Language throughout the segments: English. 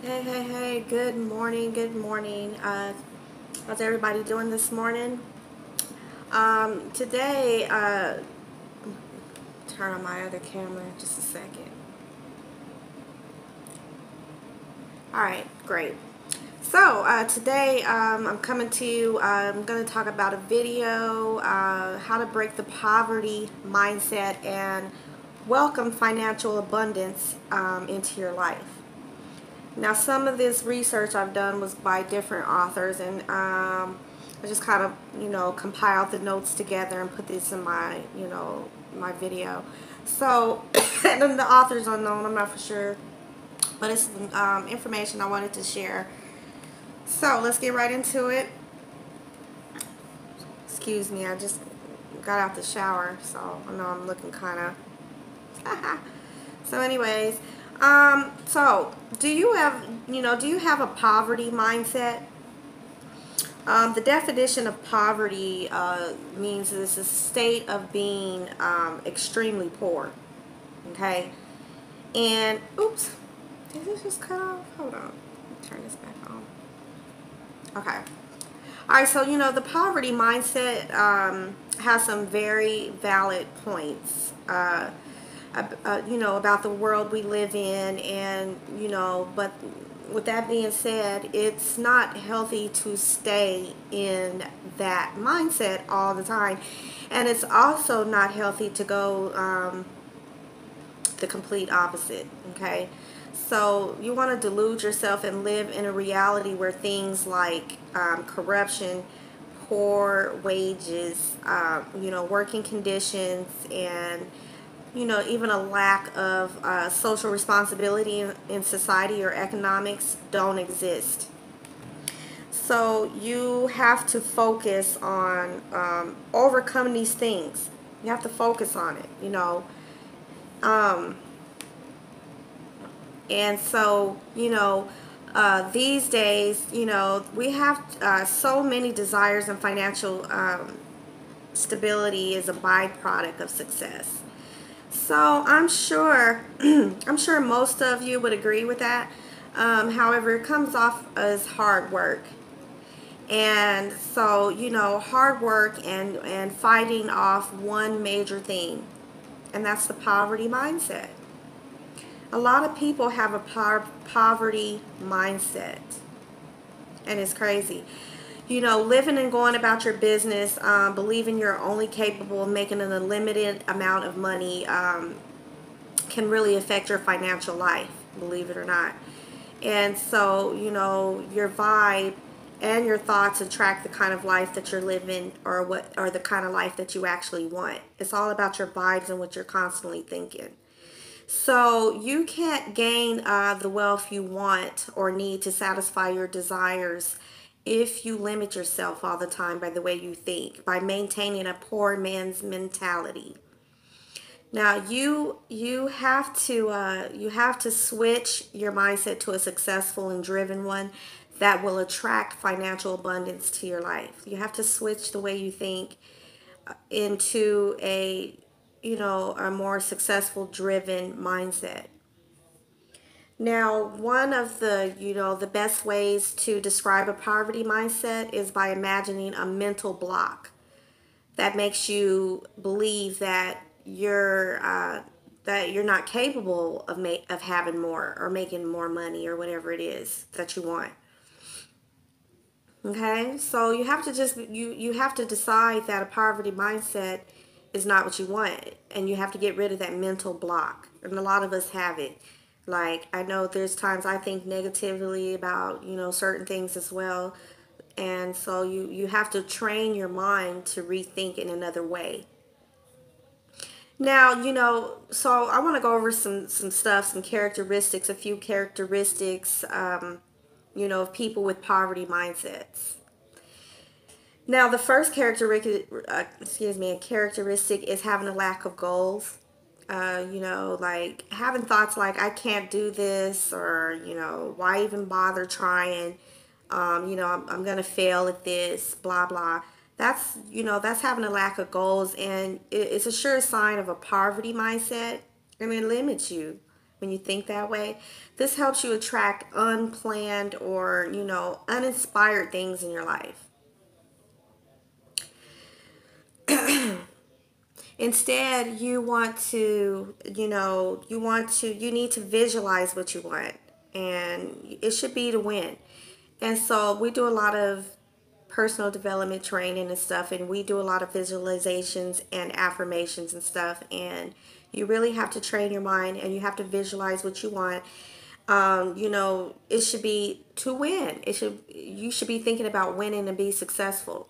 Hey, good morning, good morning. How's everybody doing this morning? Today, turn on my other camera just a second. All right, great. So, today I'm coming to you, I'm going to talk about a video, how to break the poverty mindset and welcome financial abundance into your life. Now, some of this research I've done was by different authors, and I just kind of, compiled the notes together and put this in my, my video. So, and the author's unknown, I'm not for sure, but it's information I wanted to share. So, let's get right into it. Excuse me, I just got out the shower, so I know I'm looking kind of. So, anyways, so do you have a poverty mindset? The definition of poverty means it's a state of being extremely poor. Okay, and oops, did this just cut off? Hold on, turn this back on. Okay. All right, so the poverty mindset has some very valid points. About the world we live in, and but with that being said, it's not healthy to stay in that mindset all the time, and it's also not healthy to go the complete opposite. Okay, so you want to delude yourself and live in a reality where things like corruption, poor wages, working conditions, and even a lack of social responsibility in society or economics don't exist. So you have to focus on overcoming these things. You have to focus on it. Um, and so, these days, we have so many desires, and financial stability is a byproduct of success. So I'm sure, I'm sure most of you would agree with that. However, it comes off as hard work. And so, hard work and fighting off one major thing, and that's the poverty mindset. A lot of people have a poverty mindset, and it's crazy. Living and going about your business, believing you're only capable of making an unlimited amount of money can really affect your financial life, believe it or not. And so, your vibe and your thoughts attract the kind of life that you're living, or the kind of life that you actually want. It's all about your vibes and what you're constantly thinking. So you can't gain the wealth you want or need to satisfy your desires if you limit yourself all the time by the way you think, by maintaining a poor man's mentality. Now you have to switch your mindset to a successful and driven one that will attract financial abundance to your life. You have to switch the way you think into a more successful driven mindset. Now, one of the best ways to describe a poverty mindset is by imagining a mental block that makes you believe that you're not capable of having more or making more money or whatever it is that you want. Okay, so you have to decide that a poverty mindset is not what you want, and you have to get rid of that mental block. And a lot of us have it. Like, I know there's times I think negatively about certain things as well, and so you have to train your mind to rethink in another way. Now, so I want to go over some stuff, some characteristics, a few characteristics, of people with poverty mindsets. Now, the first characteristic is having a lack of goals. Like having thoughts like I can't do this, or why even bother trying? I'm gonna fail at this, blah blah. That's having a lack of goals, and it's a sure sign of a poverty mindset, and it limits you. when you think that way. This helps you attract unplanned or, uninspired things in your life. Instead, you need to visualize what you want, and it should be to win. And so we do a lot of personal development training and stuff, and we do a lot of visualizations and affirmations and stuff, and you really have to train your mind, and you have to visualize what you want. It should be to win. You should be thinking about winning and be successful.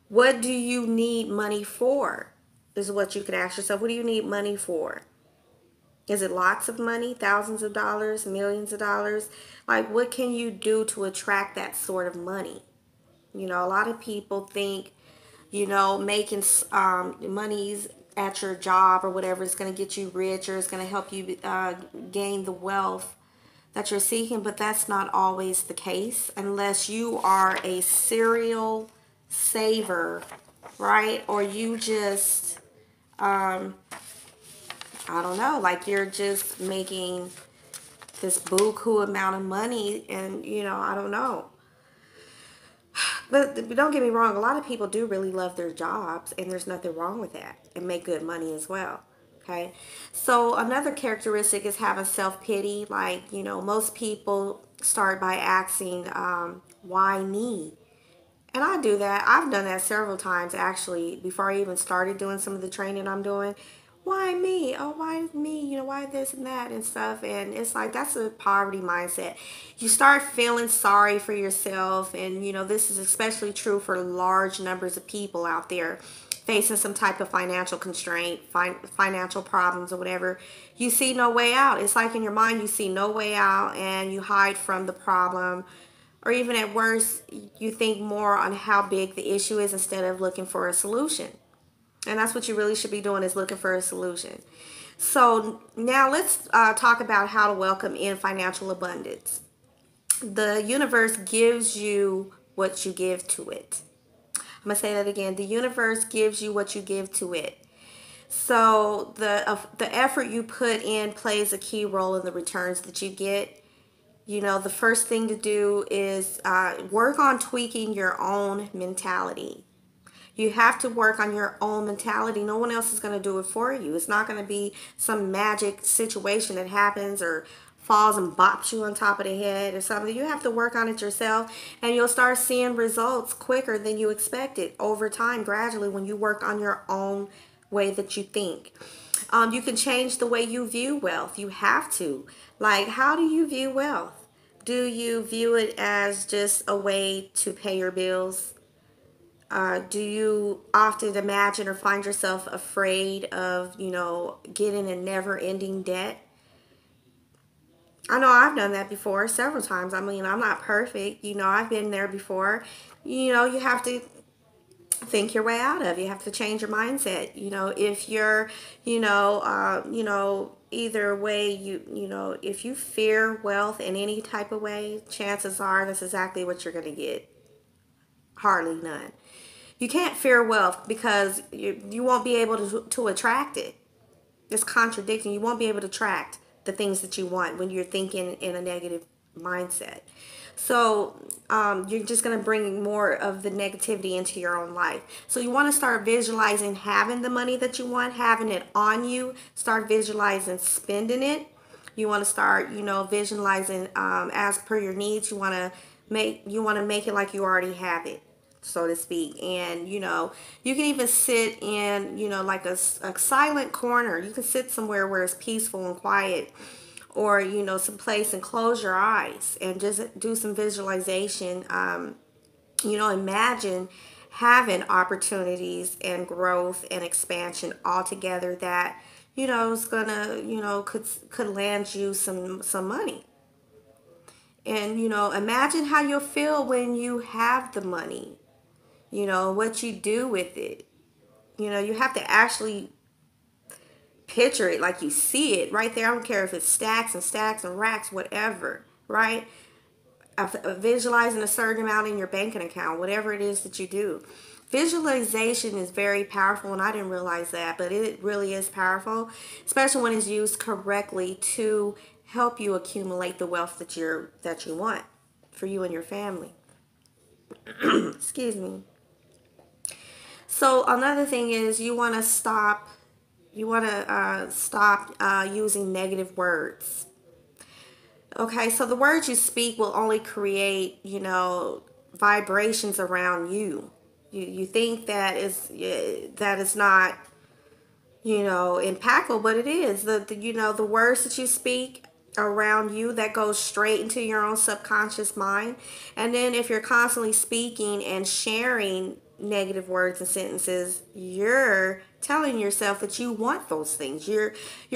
What do you need money for? Is what you could ask yourself. What do you need money for? Is it lots of money, thousands of dollars, millions of dollars? Like, what can you do to attract that sort of money? A lot of people think, making monies at your job or whatever is going to get you rich, or is going to help you gain the wealth that you're seeking, but that's not always the case unless you are a serial saver, right? Or you just, I don't know, like you're just making this buku amount of money, and I don't know. But don't get me wrong, a lot of people do really love their jobs, and there's nothing wrong with that, and make good money as well. Okay, so another characteristic is having self-pity. Like, most people start by asking, why me? And I do that. I've done that several times, actually, before I even started doing some of the training I'm doing. Why me? Oh, why me? Why this and that and stuff. And it's like, that's a poverty mindset. You start feeling sorry for yourself. And, this is especially true for large numbers of people out there facing some type of financial constraint, financial problems or whatever. You see no way out. It's like in your mind, you see no way out, and you hide from the problem. Or even at worst, you think more on how big the issue is instead of looking for a solution. And that's what you really should be doing, is looking for a solution. So now let's talk about how to welcome in financial abundance. The universe gives you what you give to it. I'm going to say that again. The universe gives you what you give to it. So the effort you put in plays a key role in the returns that you get. The first thing to do is work on tweaking your own mentality. You have to work on your own mentality. No one else is going to do it for you. It's not going to be some magic situation that happens or falls and bops you on top of the head or something. You have to work on it yourself, and you'll start seeing results quicker than you expected over time, gradually, when you work on your own way that you think. You can change the way you view wealth. You have to. Like, how do you view wealth? Do you view it as just a way to pay your bills? Do you often imagine or find yourself afraid of, getting in never-ending debt? I know I've done that before several times. I mean, I'm not perfect. I've been there before. You have to think your way out of it. You have to change your mindset. If you're, either way, if you fear wealth in any type of way, chances are that's exactly what you're going to get. Hardly none. You can't fear wealth because you won't be able to attract it. It's contradicting. You won't be able to attract the things that you want when you're thinking in a negative mindset. So you're just going to bring more of the negativity into your own life. So you want to start visualizing having the money that you want, having it on you. Start visualizing spending it. You want to start, visualizing as per your needs. You want to make it like you already have it, so to speak. And you can even sit in like a silent corner. You can sit somewhere where it's peaceful and quiet, or some place, and close your eyes and just do some visualization. Imagine having opportunities and growth and expansion all together that is gonna could land you some money. And imagine how you'll feel when you have the money, what you do with it. You have to actually picture it like you see it right there. I don't care if it's stacks and stacks and racks, whatever, right? Visualizing a certain amount in your banking account, whatever it is that you do. Visualization is very powerful, and I didn't realize that, but it really is powerful, especially when it's used correctly to help you accumulate the wealth that you want for you and your family. Excuse me. So another thing is you want to stop. You want to stop using negative words. Okay, so the words you speak will only create, vibrations around you. You think that is not, impactful, but it is. The words that you speak around you, that goes straight into your own subconscious mind. And then if you're constantly speaking and sharing negative words and sentences, you're telling yourself that you want those things. You're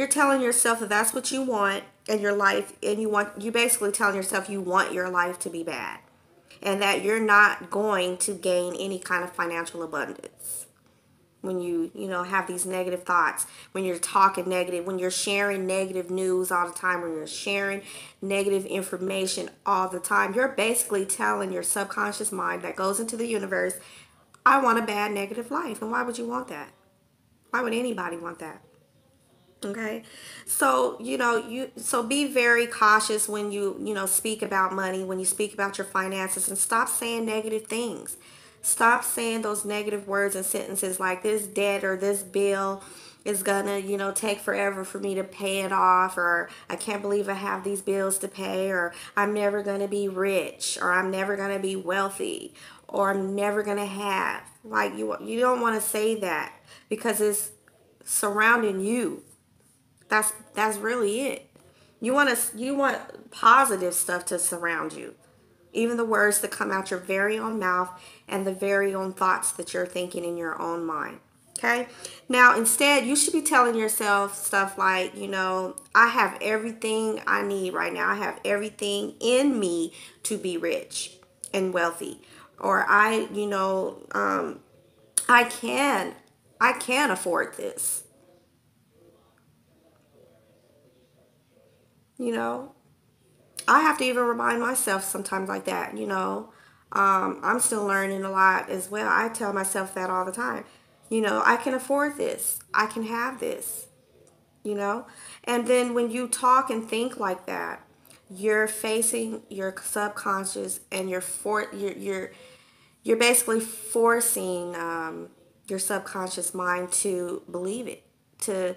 telling yourself that that's what you want in your life, and you basically telling yourself you want your life to be bad, and that you're not going to gain any kind of financial abundance when you have these negative thoughts, when you're talking negative, when you're sharing negative news all the time, when you're sharing negative information all the time. You're basically telling your subconscious mind that goes into the universe, I want a bad negative life. And why would you want that? Why would anybody want that? Okay. So, so be very cautious when you speak about money, when you speak about your finances, and stop saying negative things. Stop saying those negative words and sentences like this debt or this bill is gonna, take forever for me to pay it off, or I can't believe I have these bills to pay, or I'm never gonna be rich, or I'm never gonna be wealthy, or I'm never gonna have. Like you don't want to say that, because it's surrounding you. That's really it. You want positive stuff to surround you. Even the words that come out your very own mouth, and the very own thoughts that you're thinking in your own mind. Okay? Now, instead, you should be telling yourself stuff like, I have everything I need right now. I have everything in me to be rich and wealthy. Or I can afford this. You know, I have to even remind myself sometimes like that. I'm still learning a lot as well. I tell myself that all the time. I can afford this. I can have this. You know, and then when you talk and think like that, you're facing your subconscious, and you're basically forcing your subconscious mind to believe it, to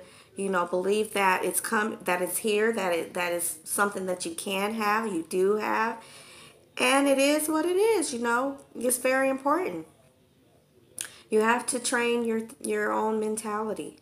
believe that that it's here, that is something that you can have, you do have, and it is what it is. It's very important. You have to train your own mentality.